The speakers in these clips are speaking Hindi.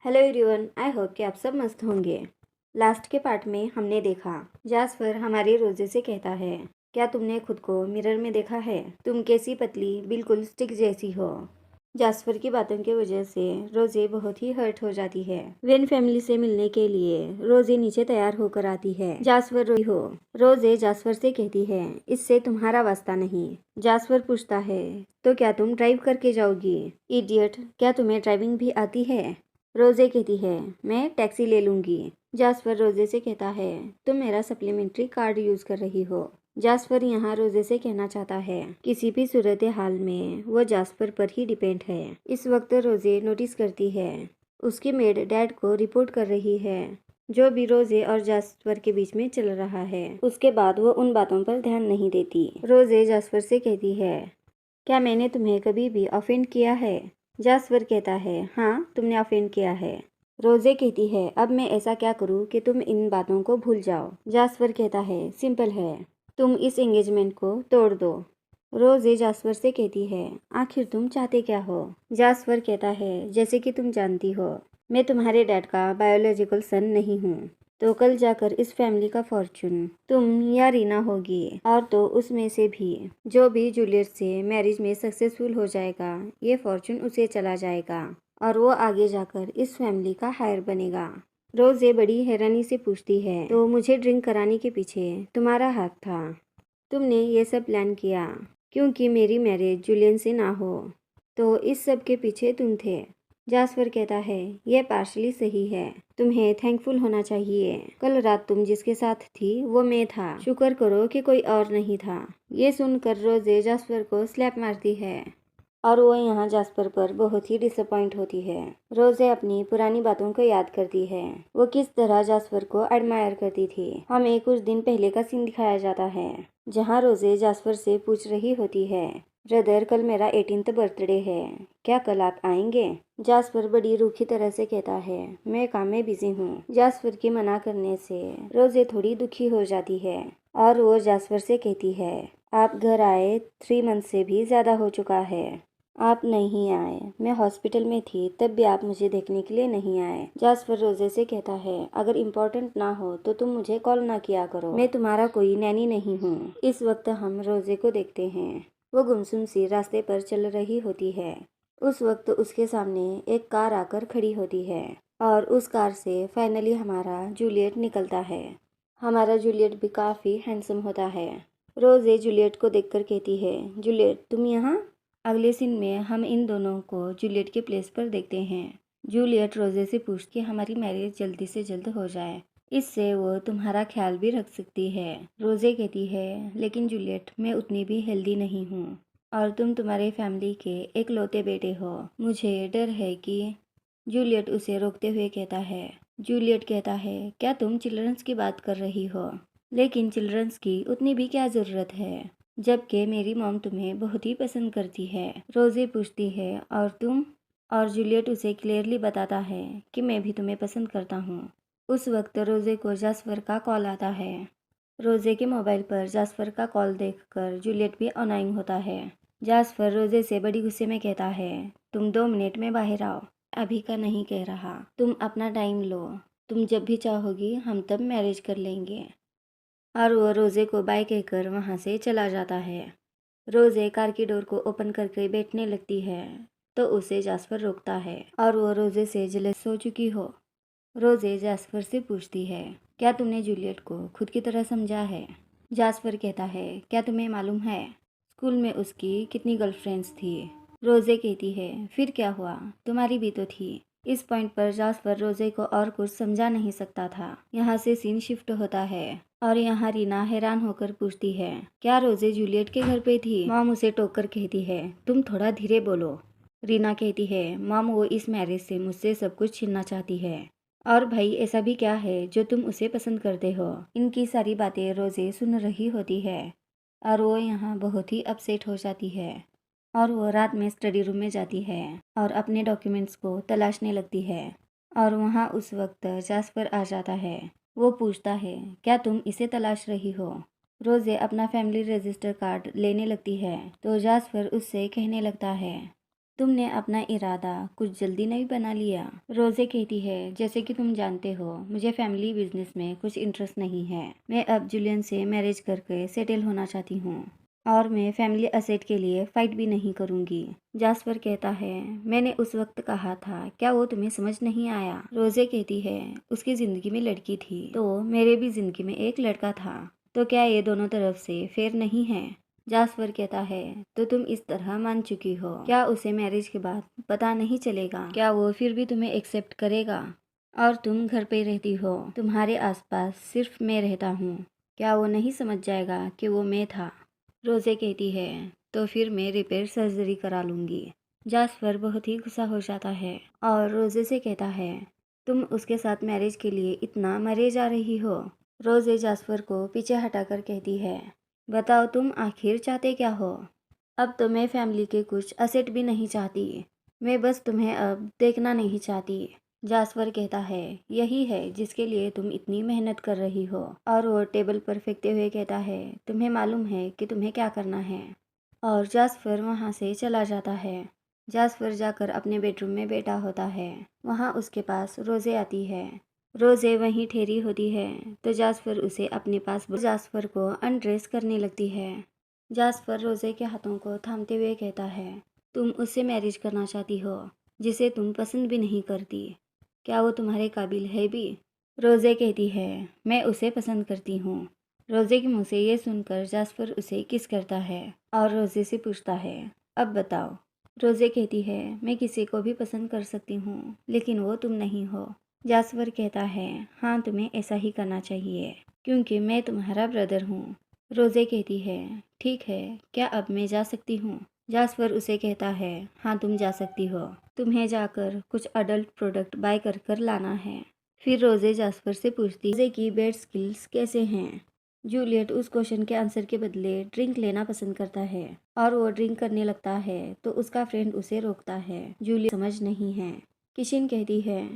हेलो एवरीवन, आई होप कि आप सब मस्त होंगे। लास्ट के पार्ट में हमने देखा जास्पर हमारे रोजे से कहता है, क्या तुमने खुद को मिरर में देखा है? तुम कैसी पतली, बिल्कुल स्टिक जैसी हो। जास्पर की बातों की वजह से रोजे बहुत ही हर्ट हो जाती है। वेन फैमिली से मिलने के लिए रोजे नीचे तैयार होकर आती है। जास्पर रोई हो। रोजे जास्पर से कहती है, इससे तुम्हारा वास्ता नहीं। जास्पर पूछता है, तो क्या तुम ड्राइव करके जाओगी? इडियट, क्या तुम्हें ड्राइविंग भी आती है? रोजे कहती है, मैं टैक्सी ले लूंगी। जास्पर रोजे से कहता है, तुम मेरा सप्लीमेंट्री कार्ड यूज कर रही हो। जास्पर यहाँ रोजे से कहना चाहता है, किसी भी सूरत हाल में वो जास्पर पर ही डिपेंड है। इस वक्त रोजे नोटिस करती है, उसकी मेड डैड को रिपोर्ट कर रही है जो भी रोजे और जास्पर के बीच में चल रहा है। उसके बाद वो उन बातों पर ध्यान नहीं देती। रोजे जास्पर से कहती है, क्या मैंने तुम्हें कभी भी ऑफेंड किया है? जास्पर कहता है, हाँ, तुमने ऑफेंड किया है। रोजे कहती है, अब मैं ऐसा क्या करूँ कि तुम इन बातों को भूल जाओ? जास्पर कहता है, सिंपल है, तुम इस एंगेजमेंट को तोड़ दो। रोजे जास्पर से कहती है, आखिर तुम चाहते क्या हो? जास्पर कहता है, जैसे कि तुम जानती हो, मैं तुम्हारे डैड का बायोलॉजिकल सन नहीं हूँ। तो कल जाकर इस फैमिली का फॉर्चून तुम या रीना होगी, और तो उसमें से भी जो भी जूलियट से मैरिज में सक्सेसफुल हो जाएगा, ये फॉर्चून उसे चला जाएगा और वो आगे जाकर इस फैमिली का हायर बनेगा। रोजे बड़ी हैरानी से पूछती है, तो मुझे ड्रिंक कराने के पीछे तुम्हारा हाथ था? तुमने ये सब प्लान किया क्योंकि मेरी मैरिज जूलियन से ना हो, तो इस सब के पीछे तुम थे। जास्पर कहता है, यह पार्शली सही है, तुम्हें थैंकफुल होना चाहिए। कल रात तुम जिसके साथ थी वो मैं था, शुक्र करो कि कोई और नहीं था। ये सुनकर रोजे जास्पर को स्लैप मारती है और वो यहाँ जास्पर पर बहुत ही डिसअपॉइंट होती है। रोजे अपनी पुरानी बातों को याद करती है, वो किस तरह जास्पर को एडमायर करती थी। हमें कुछ दिन पहले का सीन दिखाया जाता है जहाँ रोजे जास्पर से पूछ रही होती है, ब्रदर, कल मेरा 18th बर्थडे है, क्या कल आप आएंगे? जास्पर बड़ी रूखी तरह से कहता है, मैं काम में बिजी हूँ। जास्पर के मना करने से रोजे थोड़ी दुखी हो जाती है और वो जास्पर से कहती है, आप घर आए 3 मंथ से भी ज़्यादा हो चुका है, आप नहीं आए। मैं हॉस्पिटल में थी, तब भी आप मुझे देखने के लिए नहीं आए। जास्पर रोजे से कहता है, अगर इम्पोर्टेंट ना हो तो तुम मुझे कॉल ना किया करो, मैं तुम्हारा कोई नैनी नहीं हूँ। इस वक्त हम रोजे को देखते हैं, वो गुमसुम सी रास्ते पर चल रही होती है। उस वक्त उसके सामने एक कार आकर खड़ी होती है और उस कार से फाइनली हमारा जूलियट निकलता है। हमारा जूलियट भी काफ़ी हैंडसम होता है। रोजे जूलियट को देखकर कहती है, जूलियट तुम यहाँ? अगले सीन में हम इन दोनों को जूलियट के प्लेस पर देखते हैं। जूलियट रोजे से पूछती कि हमारी मैरिज जल्दी से जल्द हो जाए, इससे वो तुम्हारा ख्याल भी रख सकती है। रोजे कहती है, लेकिन जूलियट, मैं उतनी भी हेल्दी नहीं हूँ और तुम तुम्हारे फैमिली के इकलौते बेटे हो, मुझे डर है कि। जूलियट उसे रोकते हुए कहता है। जूलियट कहता है, क्या तुम चिल्ड्रंस की बात कर रही हो? लेकिन चिल्ड्रंस की उतनी भी क्या ज़रूरत है, जबकि मेरी मॉम तुम्हें बहुत ही पसंद करती है। रोजे पूछती है, और तुम? और जूलियट उसे क्लियरली बताता है कि मैं भी तुम्हें पसंद करता हूँ। उस वक्त रोजे को जास्पर का कॉल आता है। रोजे के मोबाइल पर जास्पर का कॉल देखकर जूलियट भी अनोइंग होता है। जास्पर रोजे से बड़ी गुस्से में कहता है, तुम 2 मिनट में बाहर आओ, अभी का नहीं कह रहा, तुम अपना टाइम लो, तुम जब भी चाहोगी हम तब मैरिज कर लेंगे। और वो रोजे को बाय कहकर वहाँ से चला जाता है। रोजे कार की डोर को ओपन करके बैठने लगती है तो उसे जास्पर रोकता है और वो रोजे से जेलस हो चुकी हो। रोजे जास्पर से पूछती है, क्या तुमने जूलियट को खुद की तरह समझा है? जास्पर कहता है, क्या तुम्हें मालूम है स्कूल में उसकी कितनी गर्लफ्रेंड्स थी? रोजे कहती है, फिर क्या हुआ, तुम्हारी भी तो थी। इस पॉइंट पर जास्पर रोजे को और कुछ समझा नहीं सकता था। यहाँ से सीन शिफ्ट होता है और यहाँ रीना हैरान होकर पूछती है, क्या रोजे जूलियट के घर पे थी? मॉम उसे टोककर कहती है, तुम थोड़ा धीरे बोलो। रीना कहती है, मॉम वो इस मैरिज से मुझसे सब कुछ छीनना चाहती है। और भाई, ऐसा भी क्या है जो तुम उसे पसंद करते हो? इनकी सारी बातें रोजे सुन रही होती है और वो यहाँ बहुत ही अपसेट हो जाती है और वो रात में स्टडी रूम में जाती है और अपने डॉक्यूमेंट्स को तलाशने लगती है और वहाँ उस वक्त जास्पर आ जाता है। वो पूछता है, क्या तुम इसे तलाश रही हो? रोजे अपना फैमिली रजिस्टर कार्ड लेने लगती है तो जास्पर उससे कहने लगता है, तुमने अपना इरादा कुछ जल्दी नहीं बना लिया? रोजे कहती है, जैसे कि तुम जानते हो मुझे फैमिली बिजनेस में कुछ इंटरेस्ट नहीं है। मैं अब जूलियन से मैरिज करके सेटल होना चाहती हूँ और मैं फैमिली असेट के लिए फाइट भी नहीं करूँगी। जास्पर कहता है, मैंने उस वक्त कहा था, क्या वो तुम्हें समझ नहीं आया? रोजे कहती है, उसकी जिंदगी में लड़की थी तो मेरे भी जिंदगी में एक लड़का था, तो क्या ये दोनों तरफ से फेयर नहीं है? जास्पर कहता है, तो तुम इस तरह मान चुकी हो, क्या उसे मैरिज के बाद पता नहीं चलेगा? क्या वो फिर भी तुम्हें एक्सेप्ट करेगा? और तुम घर पे रहती हो, तुम्हारे आसपास सिर्फ मैं रहता हूँ, क्या वो नहीं समझ जाएगा कि वो मैं था? रोजे कहती है, तो फिर मैं रिपेयर सर्जरी करा लूँगी। जास्पर बहुत ही गुस्सा हो जाता है और रोजे से कहता है, तुम उसके साथ मैरिज के लिए इतना मरे जा रही हो? रोजे जास्पर को पीछे हटाकर कहती है, बताओ तुम आखिर चाहते क्या हो? अब तो मैं फैमिली के कुछ असेट भी नहीं चाहती, मैं बस तुम्हें अब देखना नहीं चाहती। जास्पर कहता है, यही है जिसके लिए तुम इतनी मेहनत कर रही हो। और वो टेबल पर फेंकते हुए कहता है, तुम्हें मालूम है कि तुम्हें क्या करना है? और जास्पर वहाँ से चला जाता है। जास्पर जाकर अपने बेडरूम में बैठा होता है। वहाँ उसके पास रोजे आती है। रोजे वहीं ठहरी होती है तो जास्पर उसे अपने पास जास्पर को अनड्रेस करने लगती है। जास्पर रोजे के हाथों को थामते हुए कहता है, तुम उससे मैरिज करना चाहती हो जिसे तुम पसंद भी नहीं करती? क्या वो तुम्हारे काबिल है भी? रोजे कहती है, मैं उसे पसंद करती हूँ। रोजे के मुंह से ये सुनकर जास्पर उसे किस करता है और रोजे से पूछता है, अब बताओ। रोजे कहती है, मैं किसी को भी पसंद कर सकती हूँ लेकिन वो तुम नहीं हो। जास्पर कहता है, हाँ तुम्हें ऐसा ही करना चाहिए क्योंकि मैं तुम्हारा ब्रदर हूँ। रोजे कहती है, ठीक है, क्या अब मैं जा सकती हूँ? जास्पर उसे कहता है, हाँ तुम जा सकती हो, तुम्हें जाकर कुछ अडल्ट प्रोडक्ट बाय कर कर लाना है। फिर रोजे जास्पर से पूछती, रोजे की बेड स्किल्स कैसे हैं? जूलियट उस क्वेश्चन के आंसर के बदले ड्रिंक लेना पसंद करता है और वो ड्रिंक करने लगता है तो उसका फ्रेंड उसे रोकता है। जूलियट समझ नहीं है। किशन कहती है,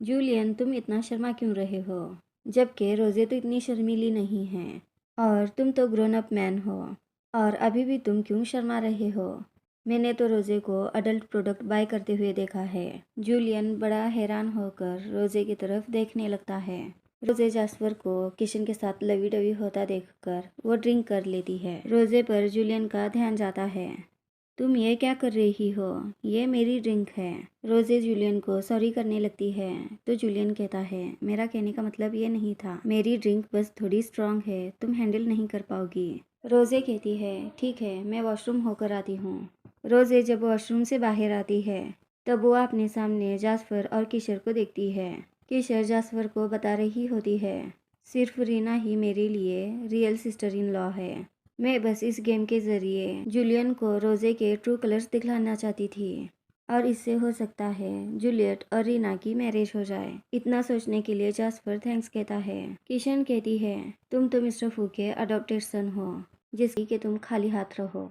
जूलियन तुम इतना शर्मा क्यों रहे हो? जबकि रोजे तो इतनी शर्मीली नहीं है और तुम तो ग्रोन अप मैन हो, और अभी भी तुम क्यों शर्मा रहे हो? मैंने तो रोजे को अडल्ट प्रोडक्ट बाय करते हुए देखा है। जूलियन बड़ा हैरान होकर रोजे की तरफ देखने लगता है। रोजे जास्पर को किशन के साथ लवी डवी होता देखकर वो ड्रिंक कर लेती है। रोजे पर जूलियन का ध्यान जाता है। तुम ये क्या कर रही हो? ये मेरी ड्रिंक है। रोजे जूलियन को सॉरी करने लगती है तो जूलियन कहता है, मेरा कहने का मतलब ये नहीं था, मेरी ड्रिंक बस थोड़ी स्ट्रांग है, तुम हैंडल नहीं कर पाओगी। रोजे कहती है, ठीक है, मैं वॉशरूम होकर आती हूँ। रोजे जब वॉशरूम से बाहर आती है तब वो अपने सामने जास्पर और किशोर को देखती है। किशोर जास्पर को बता रही होती है, सिर्फ रीना ही मेरे लिए रियल सिस्टर इन लॉ है। मैं बस इस गेम के जरिए जूलियन को रोजे के ट्रू कलर्स दिखलाना चाहती थी और इससे हो सकता है जूलियट और रीना की मैरिज हो जाए। इतना सोचने के लिए जास्पर थैंक्स कहता है। किशन कहती है, तुम तो मिस्टर फू के अडॉप्टेड सन हो जिसकी कि तुम खाली हाथ रहो।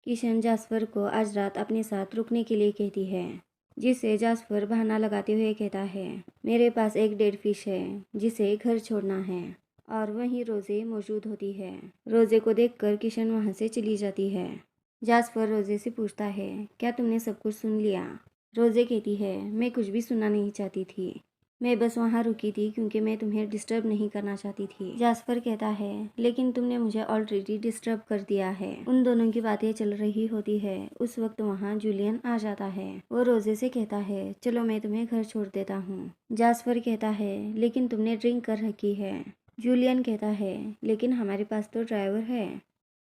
किशन जास्पर को आज रात अपने साथ रुकने के लिए कहती है, जिसे जास्पर बहाना लगाते हुए कहता है, मेरे पास एक डेड फिश है जिसे घर छोड़ना है। और वहीं रोजे मौजूद होती है। रोजे को देखकर किशन वहां से चली जाती है। जास्पर रोजे से पूछता है, क्या तुमने सब कुछ सुन लिया? रोजे कहती है, मैं कुछ भी सुनना नहीं चाहती थी, मैं बस वहाँ रुकी थी क्योंकि मैं तुम्हें डिस्टर्ब नहीं करना चाहती थी। जास्पर कहता है, लेकिन तुमने मुझे ऑलरेडी डिस्टर्ब कर दिया है। उन दोनों की बातें चल रही होती है उस वक्त वहाँ जूलियन आ जाता है। वो रोजे से कहता है, चलो मैं तुम्हें घर छोड़ देता हूँ। जास्पर कहता है, लेकिन तुमने ड्रिंक कर रखी है। जूलियन कहता है, लेकिन हमारे पास तो ड्राइवर है।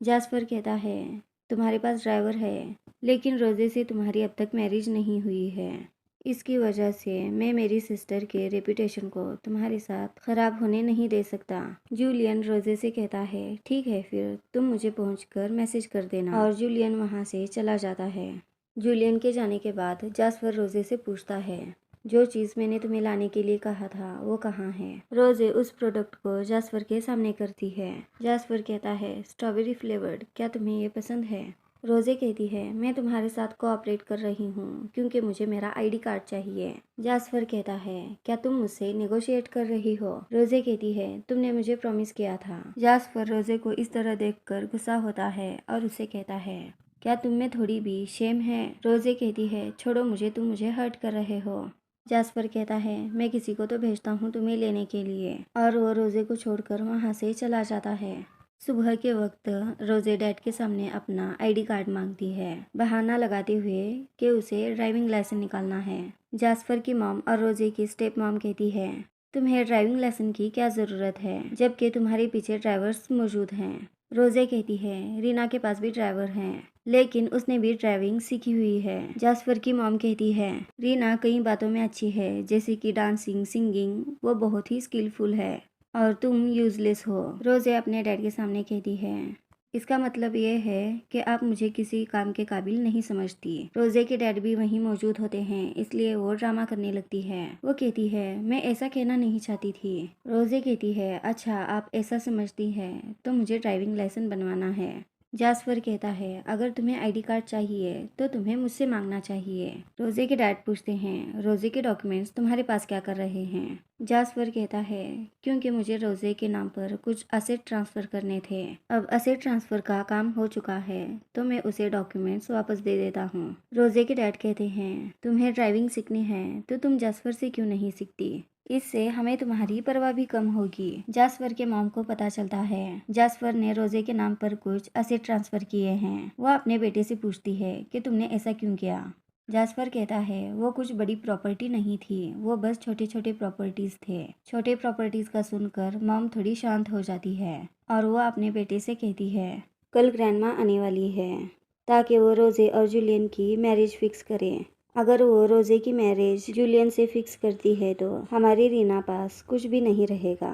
जास्पर कहता है, तुम्हारे पास ड्राइवर है लेकिन रोजे से तुम्हारी अब तक मैरिज नहीं हुई है, इसकी वजह से मैं मेरी सिस्टर के रेपुटेशन को तुम्हारे साथ खराब होने नहीं दे सकता। जूलियन रोजे से कहता है, ठीक है, फिर तुम मुझे पहुंचकर मैसेज कर देना। और जूलियन वहां से चला जाता है। जूलियन के जाने के बाद जास्पर रोजे से पूछता है, जो चीज़ मैंने तुम्हें लाने के लिए कहा था वो कहाँ है? रोजे उस प्रोडक्ट को जास्पर के सामने करती है। जास्पर कहता है, स्ट्रॉबेरी फ्लेवर्ड, क्या तुम्हें ये पसंद है? रोजे कहती है, मैं तुम्हारे साथ कोऑपरेट कर रही हूँ क्योंकि मुझे मेरा आईडी कार्ड चाहिए। जास्पर कहता है, क्या तुम मुझसे नेगोशिएट कर रही हो? रोजे कहती है, तुमने मुझे प्रॉमिस किया था। जास्पर रोजे को इस तरह देखकर गुस्सा होता है और उसे कहता है, क्या तुम में थोड़ी भी शेम है? रोजे कहती है, छोड़ो मुझे, तुम मुझे हर्ट कर रहे हो। जास्पर कहता है, मैं किसी को तो भेजता हूँ तुम्हें लेने के लिए, और वो रोजे को छोड़कर वहाँ से चला जाता है। सुबह के वक्त रोजे डैड के सामने अपना आईडी कार्ड मांगती है, बहाना लगाते हुए कि उसे ड्राइविंग लाइसेंस निकालना है। जास्पर की मॉम और रोजे की स्टेप मॉम कहती है, तुम्हें ड्राइविंग लाइसेंस की क्या ज़रूरत है, जबकि तुम्हारे पीछे ड्राइवर्स मौजूद हैं। रोजे कहती है, रीना के पास भी ड्राइवर हैं, लेकिन उसने भी ड्राइविंग सीखी हुई है। जास्पर की मॉम कहती है, रीना कई बातों में अच्छी है, जैसे कि डांसिंग, सिंगिंग, वो बहुत ही स्किलफुल है, और तुम यूजलेस हो। रोजे अपने डैड के सामने कहती है, इसका मतलब ये है कि आप मुझे किसी काम के काबिल नहीं समझती। रोजे के डैड भी वहीं मौजूद होते हैं, इसलिए वो ड्रामा करने लगती है। वो कहती है, मैं ऐसा कहना नहीं चाहती थी। रोजे कहती है, अच्छा आप ऐसा समझती है तो मुझे ड्राइविंग लाइसेंस बनवाना है। जास्पर कहता है, अगर तुम्हें आईडी कार्ड चाहिए तो तुम्हें मुझसे मांगना चाहिए। रोजे के डैड पूछते हैं, रोजे के डॉक्यूमेंट्स तुम्हारे पास क्या कर रहे हैं? जास्पर कहता है, क्योंकि मुझे रोजे के नाम पर कुछ असेट ट्रांसफर करने थे। अब असेट ट्रांसफर का काम हो चुका है तो मैं उसे डॉक्यूमेंट्स वापस दे देता हूँ। रोजे के डैड कहते हैं, तुम्हें ड्राइविंग सीखनी है तो तुम जास्पर से क्यों नहीं सीखती? इससे हमें तुम्हारी परवाह भी कम होगी। जास्पर के मॉम को पता चलता है जास्पर ने रोजे के नाम पर कुछ असेट ट्रांसफर किए हैं। वह अपने बेटे से पूछती है कि तुमने ऐसा क्यों किया? जास्पर कहता है, वो कुछ बड़ी प्रॉपर्टी नहीं थी, वो बस छोटे छोटे प्रॉपर्टीज थे। छोटे प्रॉपर्टीज का सुनकर मॉम थोड़ी शांत हो जाती है और वो अपने बेटे से कहती है, कल ग्रैंडमा आने वाली है ताकि वो रोजे और जूलियन की मैरिज फिक्स करें। अगर वो रोजे की मैरिज जूलियन से फिक्स करती है तो हमारी रीना पास कुछ भी नहीं रहेगा।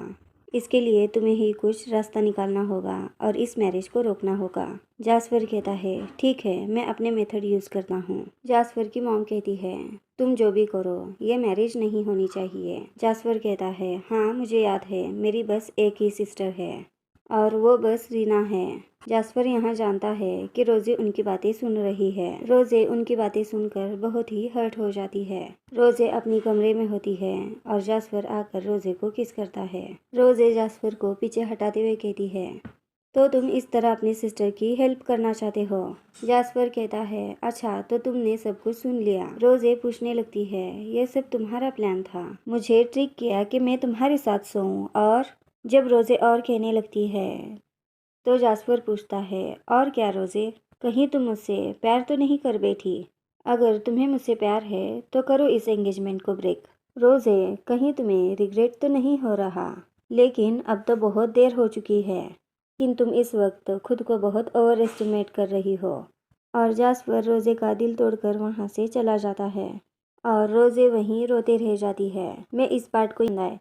इसके लिए तुम्हें ही कुछ रास्ता निकालना होगा और इस मैरिज को रोकना होगा। जास्पर कहता है, ठीक है, मैं अपने मेथड यूज करता हूँ। जास्पर की मॉम कहती है, तुम जो भी करो ये मैरिज नहीं होनी चाहिए। जास्पर कहता है, हाँ मुझे याद है, मेरी बस एक ही सिस्टर है और वो बस रीना है। जास्पर यहाँ जानता है कि रोजे उनकी बातें सुन रही है। रोजे उनकी बातें सुनकर बहुत ही हर्ट हो जाती है। रोजे अपनी कमरे में होती है और जास्पर आकर रोजे को किस करता है। रोजे जास्पर को पीछे हटाते हुए कहती है, तो तुम इस तरह अपनी सिस्टर की हेल्प करना चाहते हो? जास्पर कहता है, अच्छा तो तुमने सब कुछ सुन लिया। रोजे पूछने लगती है, ये सब तुम्हारा प्लान था? मुझे ट्रिक किया कि मैं तुम्हारे साथ सोऊं? और जब रोजे और कहने लगती है तो जास्पर पूछता है, और क्या रोजे, कहीं तुम मुझसे प्यार तो नहीं कर बैठी? अगर तुम्हें मुझसे प्यार है तो करो इस एंगेजमेंट को ब्रेक। रोजे, कहीं तुम्हें रिग्रेट तो नहीं हो रहा? लेकिन अब तो बहुत देर हो चुकी है। लेकिन तुम इस वक्त खुद को बहुत ओवर एस्टिमेट कर रही हो। और जास्पर रोजे का दिल तोड़कर वहाँ से चला जाता है और रोजे वहीं रोते रह जाती है। मैं इस पार्ट को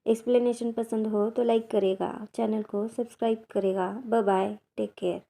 एक्सप्लेनेशन पसंद हो तो लाइक करेगा, चैनल को सब्सक्राइब करेगा। Bye bye, take care.